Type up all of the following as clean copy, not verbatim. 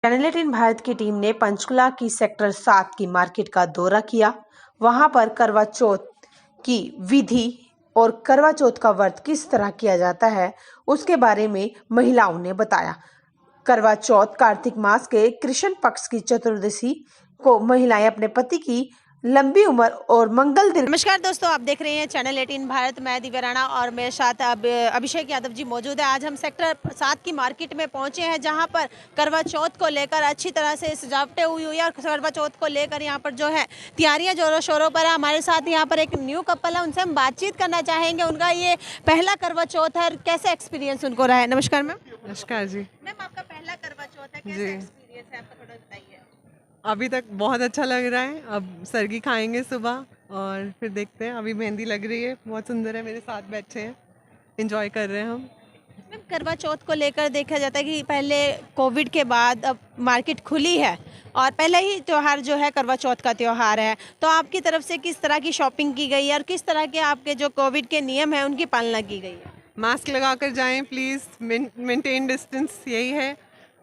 Channel 18 Bharat की team ने पंचकुला की सेक्टर 7 की मार्केट का दौरा किया। वहां पर करवा चौथ की विधि और करवा चौथ का व्रत किस तरह किया जाता है उसके बारे में महिलाओं ने बताया। करवा चौथ कार्तिक मास के कृष्ण पक्ष की चतुर्दशी को महिलाएं अपने पति की लंबी उम्र और मंगल दीर्घ। नमस्कार दोस्तों, आप देख रहे हैं चैनल 18 भारत। मैं दिव्या राणा और मेरे साथ अब अभिषेक यादव जी मौजूद है। आज हम सेक्टर 7 की मार्केट में पहुंचे हैं, जहां पर करवा चौथ को लेकर अच्छी तरह से सजावटें हुई हुई है और करवा चौथ को लेकर यहां पर जो है तैयारियां जोरों शोरों पर है। हमारे साथ यहां पर एक न्यू कपल है, उनसे हम बातचीत करना चाहेंगे। उनका ये पहला करवा चौथ है, कैसे एक्सपीरियंस उनको रहा है। नमस्कार मैम। नमस्कार जी। मैम, आपका पहला करवा चौथ है, कैसे एक्सपीरियंस है आपका, थोड़ा बताइए। अभी तक बहुत अच्छा लग रहा है। अब सरगी खाएंगे सुबह और फिर देखते हैं। अभी मेहंदी लग रही है, बहुत सुंदर है, मेरे साथ बैठे हैं, एंजॉय कर रहे हैं हम। मैम, करवा चौथ को लेकर देखा जाता है कि पहले कोविड के बाद अब मार्केट खुली है और पहले ही त्यौहार जो है करवा चौथ का त्यौहार है, तो आपकी तरफ से किस तरह की शॉपिंग की गई है और किस तरह के आपके जो कोविड के नियम हैं उनकी पालना की गई है। मास्क लगा कर जाएं प्लीज़, मेंटेन डिस्टेंस, यही है।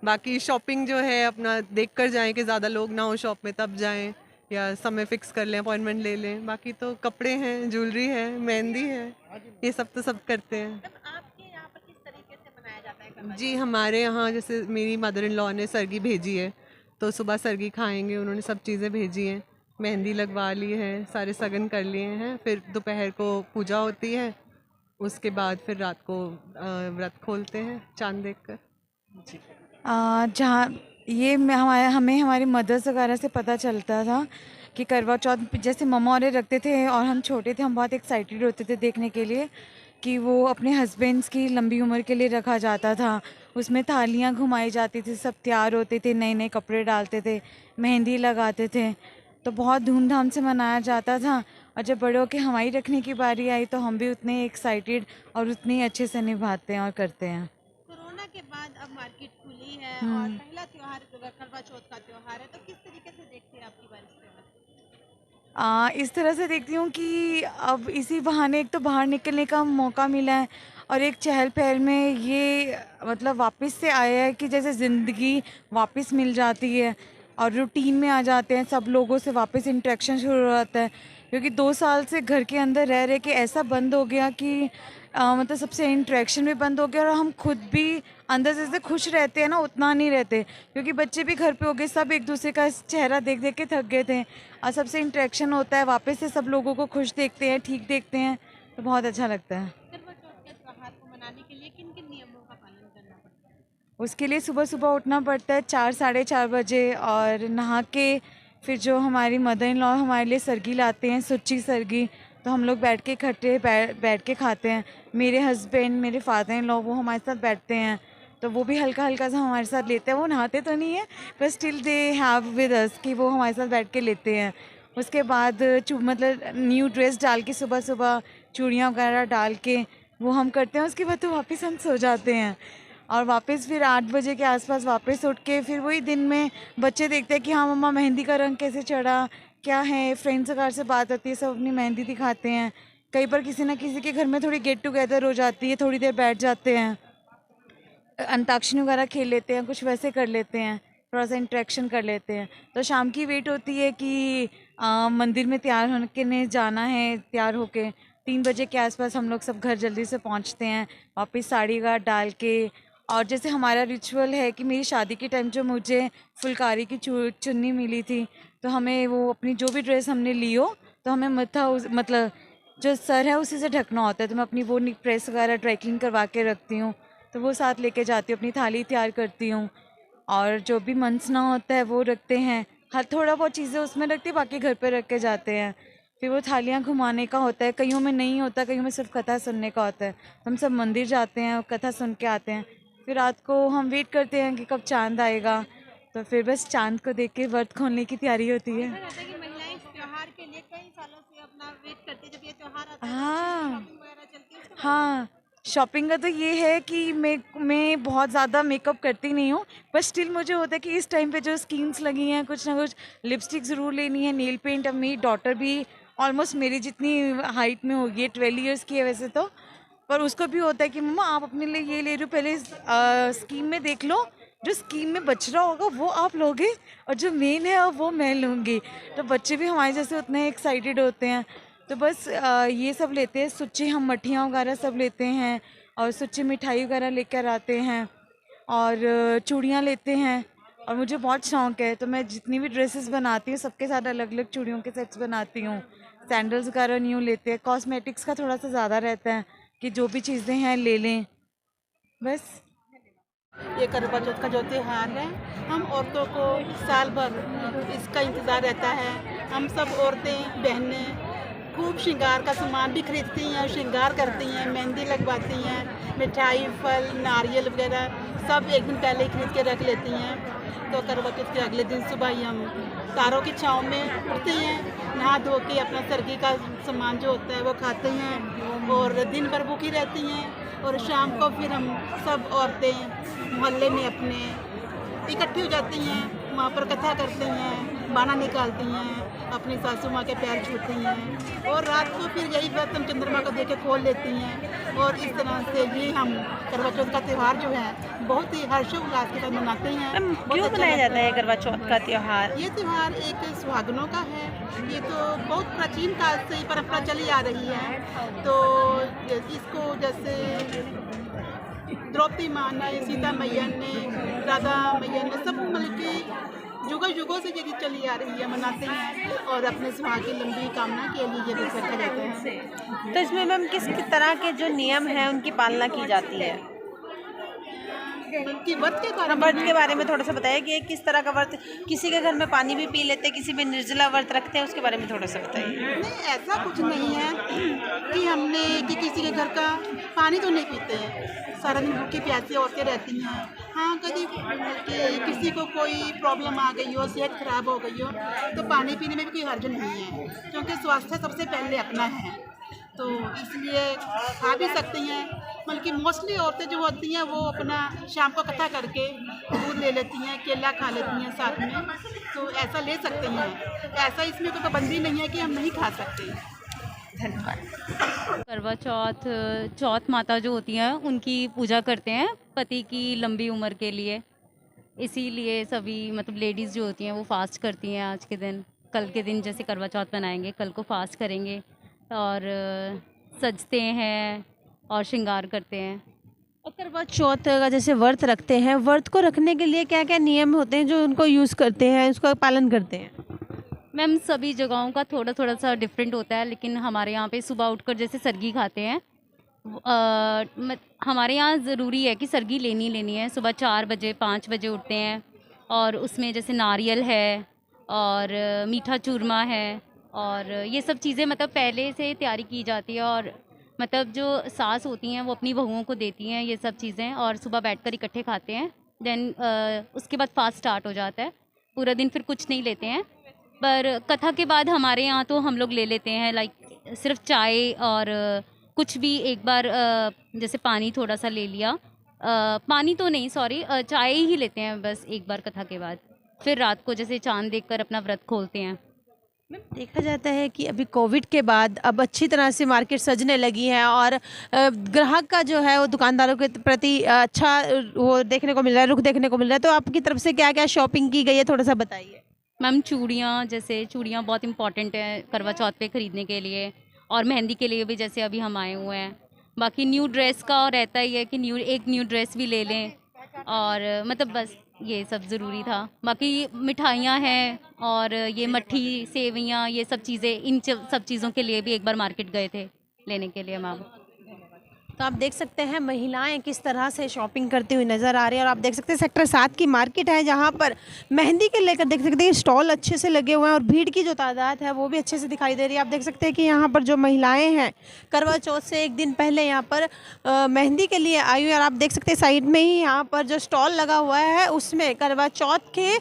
बाकी शॉपिंग जो है अपना देख कर जाएं कि ज़्यादा लोग ना हो शॉप में, तब जाएं या समय फिक्स कर लें, अपॉइंटमेंट ले लें। बाकी तो कपड़े हैं, ज्वेलरी है, मेहंदी है, ये सब तो सब करते हैं। आपके यहाँ पर किस तरीके से मनाया जाता है करवा जी, हमारे यहाँ जैसे मेरी मदर इन लॉ ने सरगी भेजी है, तो सुबह सरगी खाएंगे, उन्होंने सब चीज़ें भेजी हैं। मेहंदी लगवा ली है, सारे सगन कर लिए हैं, फिर दोपहर को पूजा होती है, उसके बाद फिर रात को व्रत खोलते हैं चांद देखकर। जी। जहाँ ये हमें हमारी मदर्स वगैरह से पता चलता था कि करवा चौथ जैसे मम्मा और रखते थे और हम छोटे थे, हम बहुत एक्साइटेड होते थे देखने के लिए कि वो अपने हस्बैंड्स की लंबी उम्र के लिए रखा जाता था। उसमें थालियाँ घुमाई जाती थी, सब तैयार होते थे, नए नए कपड़े डालते थे, मेहंदी लगाते थे, तो बहुत धूमधाम से मनाया जाता था। और जब बड़े होकर हमारी रखने की बारी आई तो हम भी उतने एक्साइटेड और उतने ही अच्छे से निभाते हैं और करते हैं। कोरोना के बाद अब मार्केट खुली है और पहला त्योहार करवा चौथ का त्योहार है, तो किस तरीके से देखते हैं आपकी बार इस त्योहार को? इस तरह से देखती हूँ कि अब इसी बहाने एक तो बाहर निकलने का मौका मिला है और एक चहल पहल में ये मतलब वापस से आया है कि जैसे ज़िंदगी वापस मिल जाती है और रूटीन में आ जाते हैं, सब लोगों से वापस इंटरेक्शन शुरू हो जाता है। क्योंकि 2 साल से घर के अंदर रह रहे कि ऐसा बंद हो गया कि मतलब सबसे इंटरेक्शन भी बंद हो गया और हम खुद भी अंदर से जैसे खुश रहते हैं ना, उतना नहीं रहते, क्योंकि बच्चे भी घर पे हो गए, सब एक दूसरे का चेहरा देख देख के थक गए थे और सबसे इंटरेक्शन होता है, वापस से सब लोगों को खुश देखते हैं, ठीक देखते हैं, तो बहुत अच्छा लगता है। करवा चौथ के त्योहार को मनाने के लिए किन किन नियमों का पालन करना पड़ता है? उसके लिए सुबह सुबह उठना पड़ता है 4 साढ़े 4 बजे और नहा के फिर जो हमारी मदर इन लॉ हमारे लिए सरगी लाते हैं, सुच्ची सरगी, तो हम लोग बैठ के इकट्ठे बैठ के खाते हैं। मेरे हस्बैंड, मेरे फादर इन लॉ वो हमारे साथ बैठते हैं, तो वो भी हल्का हल्का सा हमारे साथ लेते हैं। वो नहाते तो नहीं है, पर still they have with us कि वो हमारे साथ बैठ के लेते हैं। उसके बाद मतलब न्यू ड्रेस डाल के सुबह सुबह चूड़ियाँ वगैरह डाल के वो हम करते हैं। उसके बाद तो वापस हम सो जाते हैं और वापस फिर 8 बजे के आसपास वापस उठ के फिर वही दिन में बच्चे देखते हैं कि हाँ मम्मा मेहंदी का रंग कैसे चढ़ा, क्या है, फ्रेंड्स वगैरह से बात होती है, सब अपनी मेहंदी दिखाते हैं। कई बार किसी ना किसी के घर में थोड़ी गेट टुगेदर हो जाती है, थोड़ी देर बैठ जाते हैं, अंताक्षरी वगैरह खेल लेते हैं, कुछ वैसे कर लेते हैं, थोड़ा सा इंटरेक्शन कर लेते हैं। तो शाम की वेट होती है कि मंदिर में तैयार होने ने जाना है, तैयार होके 3 बजे के आसपास हम लोग सब घर जल्दी से पहुंचते हैं, वापस साड़ी वगैरह डाल के। और जैसे हमारा रिचुअल है कि मेरी शादी के टाइम जो मुझे फुलकारी की चुन्नी मिली थी, तो हमें वो अपनी जो भी ड्रेस हमने ली हो तो हमें मतलब जो सर है उसी से ढकना होता है, तो मैं अपनी वो प्रेस वगैरह ड्राई क्लीन करवा के रखती हूँ, तो वो साथ लेके जाती हूँ, अपनी थाली तैयार करती हूँ और जो भी मंसना होता है वो रखते हैं। हर थोड़ा बहुत चीज़ें उसमें रखती है, बाकी घर पे रख के जाते हैं। फिर वो थालियाँ घुमाने का होता है, कईयों में नहीं होता, कईयों में सिर्फ कथा सुनने का होता है, तो हम सब मंदिर जाते हैं और कथा सुन के आते हैं। फिर रात को हम वेट करते हैं कि कब चांद आएगा, तो फिर बस चांद को देख के व्रत खोलने की तैयारी होती है। ऐसा रहता है कि महिलाएं इस त्योहार के लिए कई सालों से अपना वेट करती है, जब ये त्योहार आता है तो अच्छी हाँ शॉपिंग वगैरह चलती है, उसके बारे में हाँ, शॉपिंग का तो ये है कि मैं बहुत ज़्यादा मेकअप करती नहीं हूँ, पर स्टिल मुझे होता है कि इस टाइम पे जो स्कीम्स लगी हैं, कुछ ना कुछ लिपस्टिक ज़रूर लेनी है, नेल पेंट। अब मेरी डॉटर भी ऑलमोस्ट मेरी जितनी हाइट में होगी है, 12 ईयर्स की है वैसे तो, पर उसको भी होता है कि मम्मा आप अपने लिए ये ले रही हो, पहले स्कीम में देख लो, जो स्कीम में बच रहा होगा वो आप लोगे और जो मेन है वो मैं लूँगी। तो बच्चे भी हमारे जैसे उतने एक्साइटेड होते हैं। तो बस ये सब लेते हैं, सुच्ची हम मठियाँ वगैरह सब लेते हैं और सुच्ची मिठाई वगैरह लेकर आते हैं और चूड़ियाँ लेते हैं। और मुझे बहुत शौक़ है, तो मैं जितनी भी ड्रेसेस बनाती हूँ सबके साथ अलग अलग चूड़ियों के सेट्स बनाती हूँ। सैंडल्स वगैरह न्यू लेते हैं। कॉस्मेटिक्स का थोड़ा सा ज़्यादा रहता है कि जो भी चीज़ें हैं ले लें, बस। ये करवा चौथ का जो त्यौहार है, हम औरतों को साल भर इसका इंतज़ार रहता है। हम सब औरतें बहनें खूब श्रृंगार का सामान भी खरीदती हैं, श्रृंगार करती हैं, मेहंदी लगवाती हैं, मिठाई, फल, नारियल वगैरह सब एक दिन पहले ही खरीद के रख लेती हैं। तो करवा चौथ के अगले दिन सुबह ही हम तारों की छाँव में उठते हैं, नहा धो के अपना सरगी का सामान जो होता है वो खाते हैं और दिन भर भूखी रहती हैं। और शाम को फिर हम सब औरतें मोहल्ले में अपने इकट्ठी हो जाती हैं, वहाँ पर कथा करते हैं, बाना निकालती हैं, अपनी सासू माँ के पैर छूती हैं और रात को फिर यही व्रत हम चंद्रमा को देख के खोल लेती हैं। और इस तरह से ये हम करवा चौथ का त्यौहार जो है बहुत ही हर्षोल्लास के साथ मनाते हैं। क्यों मनाया जाता है करवा चौथ का त्यौहार? ये त्यौहार एक सुहागनों का है। ये तो बहुत प्राचीन काल से ही परंपरा चली आ रही है। तो इसको जैसे द्रौपदी माँ ने, सीता मैया ने, राधा मैया ने सब मिलकर युगों युगों से ये चली आ रही है, मनाते हैं और अपने सुहाग की लंबी कामना के लिए ये व्रत रखे जाते हैं। तो इसमें मैम किस तरह के जो नियम हैं उनकी पालना की जाती है? कि व्रत के बारे में थोड़ा सा बताइए कि किस तरह का व्रत, किसी के घर में पानी भी पी लेते हैं, किसी में निर्जला व्रत रखते हैं, उसके बारे में थोड़ा सा बताइए। नहीं, ऐसा कुछ नहीं है कि हमने कि किसी के घर का पानी तो नहीं पीते हैं, सारा दिन भूखी प्यासी औरतें रहती हैं। हाँ, कभी कि किसी को कोई प्रॉब्लम आ गई हो, सेहत खराब हो गई हो, तो पानी पीने में भी कोई हर्ज नहीं है, क्योंकि स्वास्थ्य सबसे पहले अपना है। तो इसलिए खा भी सकती हैं, बल्कि मोस्टली औरतें जो होती हैं वो अपना शाम को कथा करके दूध ले लेती हैं, केला खा लेती हैं साथ में, तो ऐसा ले सकते हैं। ऐसा इसमें कोई पाबंदी नहीं है कि हम नहीं खा सकते। धन्यवाद। करवा चौथ, चौथ माता जो होती हैं उनकी पूजा करते हैं पति की लंबी उम्र के लिए, इसीलिए सभी मतलब लेडीज़ जो होती हैं वो फास्ट करती हैं आज के दिन। कल के दिन जैसे करवा चौथ मनाएंगे, कल को फास्ट करेंगे और सजते हैं और श्रृंगार करते हैं। और करवा चौथ का जैसे व्रत रखते हैं, व्रत को रखने के लिए क्या क्या नियम होते हैं जो उनको यूज़ करते हैं, उसका पालन करते हैं? मैम सभी जगहों का थोड़ा थोड़ा सा डिफरेंट होता है, लेकिन हमारे यहाँ पे सुबह उठकर जैसे सरगी खाते हैं। हमारे यहाँ ज़रूरी है कि सरगी लेनी है। सुबह 4 बजे 5 बजे उठते हैं और उसमें जैसे नारियल है और मीठा चूरमा है और ये सब चीज़ें मतलब पहले से तैयारी की जाती है और मतलब जो सास होती हैं वो अपनी बहुओं को देती हैं ये सब चीज़ें और सुबह बैठकर इकट्ठे खाते हैं। देन उसके बाद फास्ट स्टार्ट हो जाता है। पूरा दिन फिर कुछ नहीं लेते हैं, पर कथा के बाद हमारे यहाँ तो हम लोग ले लेते हैं लाइक सिर्फ चाय और कुछ भी एक बार जैसे पानी थोड़ा सा ले लिया, पानी तो नहीं सॉरी चाय ही लेते हैं बस एक बार कथा के बाद। फिर रात को जैसे चांद देखकर अपना व्रत खोलते हैं। देखा जाता है कि अभी कोविड के बाद अब अच्छी तरह से मार्केट सजने लगी है और ग्राहक का जो है वो दुकानदारों के प्रति अच्छा वो देखने को मिल रहा है, रुख देखने को मिल रहा है। तो आपकी तरफ से क्या क्या शॉपिंग की गई है, थोड़ा सा बताइए। मैम चूड़ियाँ, जैसे चूड़ियाँ बहुत इंपॉर्टेंट है करवा चौथ पे ख़रीदने के लिए और मेहंदी के लिए भी जैसे अभी हम आए हुए हैं। बाकी न्यू ड्रेस का रहता ही है कि एक न्यू ड्रेस भी ले लें और मतलब बस ये सब ज़रूरी था। बाकी मिठाइयाँ हैं और ये मट्ठी सेवइयाँ ये सब चीज़ें, इन सब चीज़ों के लिए भी एक बार मार्केट गए थे लेने के लिए मैम। तो आप देख सकते हैं महिलाएं किस तरह से शॉपिंग करती हुई नज़र आ रही है और आप देख सकते हैं सेक्टर 7 की मार्केट है जहां पर मेहंदी के लेकर देख सकते हैं स्टॉल अच्छे से लगे हुए हैं और भीड़ की जो तादाद है वो भी अच्छे से दिखाई दे रही है। आप देख सकते हैं कि यहां पर जो महिलाएं हैं करवा चौथ से एक दिन पहले यहां पर मेहंदी के लिए आई हुई है और आप देख सकते हैं साइड में ही यहाँ पर जो स्टॉल लगा हुआ है उसमें करवा चौथ के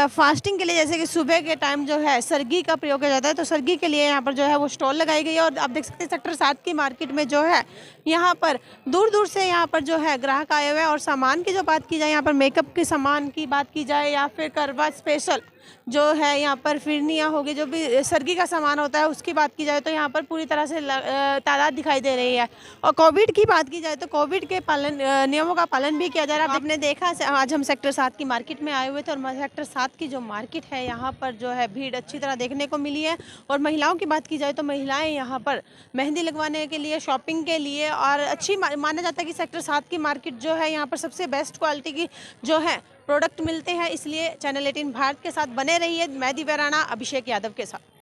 फास्टिंग के लिए जैसे कि सुबह के टाइम जो है सरगी का प्रयोग किया जाता है, तो सरगी के लिए यहाँ पर जो है वो स्टॉल लगाई गई है। और आप देख सकते हैं सेक्टर 7 की मार्केट में जो है यहाँ पर दूर दूर से यहाँ पर जो है ग्राहक आए हुए हैं। और सामान की जो बात की जाए, यहाँ पर मेकअप के सामान की बात की जाए या फिर करवा स्पेशल जो है यहाँ पर फिरनियाँ होगी, जो भी सर्गी का सामान होता है उसकी बात की जाए तो यहाँ पर पूरी तरह से तादाद दिखाई दे रही है। और कोविड की बात की जाए तो कोविड के नियमों का पालन भी किया जा रहा है। आपने देखा आज हम सेक्टर 7 की मार्केट में आए हुए थे और सेक्टर 7 की जो मार्केट है यहाँ पर जो है भीड़ अच्छी तरह देखने को मिली है। और महिलाओं की बात की जाए तो महिलाएं यहाँ पर मेहंदी लगवाने के लिए, शॉपिंग के लिए और अच्छी माना जाता है कि सेक्टर 7 की मार्केट जो है यहाँ पर सबसे बेस्ट क्वालिटी की जो है प्रोडक्ट मिलते हैं। इसलिए चैनल 18 भारत के साथ बने रहिए। मैं दिव्या राणा, अभिषेक यादव के साथ।